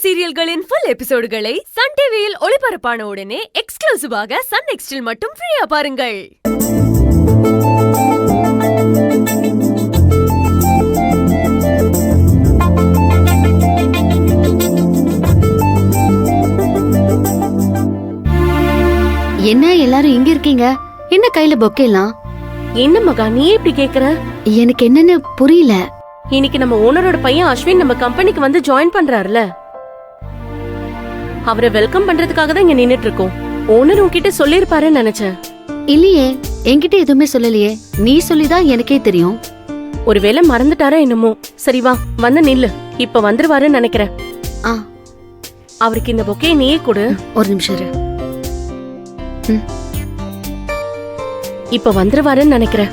சீரியல்களின் full எபிசோடுகளை Sun டிவியில் ஒளிபரப்பான உடனே எக்ஸ்க்ளூசிவாக சன் நெக்ஸ்டில் மட்டும் ஃப்ரீயா பாருங்கள். என்ன எல்லாரும் இங்க இருக்கீங்க? என்ன கையில பொக்கேலாம்? என்ன மகா நீ இப்படி கேக்குற? எனக்கு என்னன்னு புரியல. இன்னைக்கு நம்ம ஓனரோட பையன் அஸ்வின் நம்ம கம்பெனிக்கு வந்து ஜாயின் பண்றாருல, அவரை வெல்கம் பண்றதுக்காக தான் இங்க நின்னுட்டு இருக்கோம். ஓனர் உன்கிட்ட சொல்லிருப்பாருன்னு நினைச்சேன். இல்லையே, என்கிட்ட எதுவுமே சொல்லலையே. நீ சொல்லிதான் எனக்கே தெரியும். ஒருவேளை மறந்துட்டாரா என்னமோ. சரி வா, வந்து நில்லு. இப்ப வந்துருவாருன்னு நினைக்கிறேன். அவருக்கு இந்த பொக்கே நீயே கொடு. ஒரு நிமிஷம் இரு. இப்ப வந்துருவாருன்னு நினைக்கிறேன்.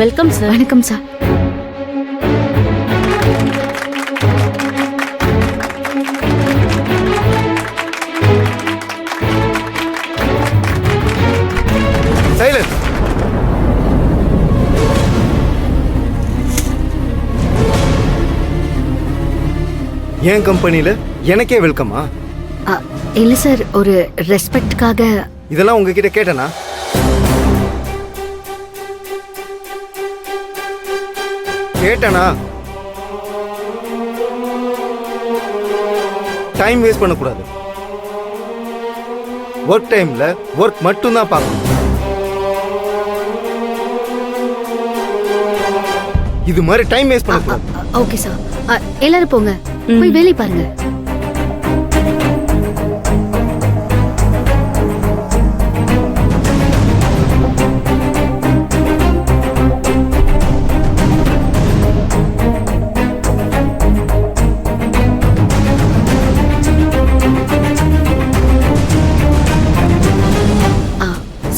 Welcome sir. வணக்கம் சார். சைலன்ஸ். என் கம்பெனில எனக்கே வெல்கமா? இல்ல சார், ஒரு ரெஸ்பெக்ட்காக. இதெல்லாம் உங்ககிட்ட கேட்டனா? கேட்டனா? டைம் வேஸ்ட் பண்ணக்கூடாது. ஒர்க் டைம்ல ஒர்க் மட்டும் தான் பார்க்கணும். இது மாதிரி டைம் வேஸ்ட் பண்ணக்கூடாது. ஓகே சார், எல்லாரும் போங்க, போய் வேலை பாருங்க.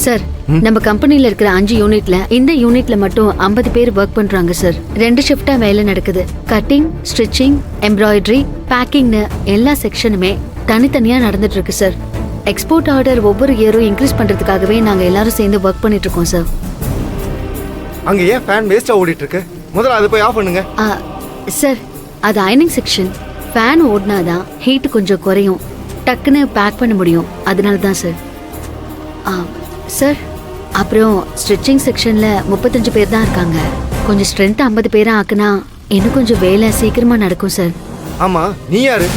சார், நம்ம கம்பெனில இருக்கிற 5 யூனிட்ல இந்த யூனிட்ல மட்டும் 50 பேர் ஒர்க் பண்றாங்க சார். 2 ஷிஃப்டா வேலை நடக்குது. கட்டிங், ஸ்டிச்சிங், எம்ப்ராய்டரி, பேக்கிங்னு எல்லா செக்ஷனுமே தனித்தனியா நடந்துட்டு இருக்கு சார். எக்ஸ்போர்ட் ஆர்டர் ஒவ்வொரு இயரும் இன்க்ரீஸ் பண்றதுக்காகவே நாங்க எல்லாரும் சேர்ந்து ஒர்க் பண்ணிட்டு இருக்கோம் சார். அங்க ஏன் ஃபேன் வேஸ்டா ஓடிட்டு இருக்கு? முதல்ல அதை போய் ஆஃப் பண்ணுங்க. சார், அது அயனிங் செக்ஷன். ஃபேன் ஓடினாதான் ஹீட் கொஞ்சம் குறையும், டக்குன்னு பேக் பண்ண முடியும். அதனால தான் சார். சார், அப்புறம் ஸ்டிச்சிங் செக்ஷன்ல 35 பேர் தான் இருக்காங்க. கொஞ்சம் ஸ்ட்ரென்த் 50 பேரா ஆக்குனா இன்னும் கொஞ்சம் வேலை சீக்கிரமா நடக்கும் சார். ஆமா, நீ யாரு?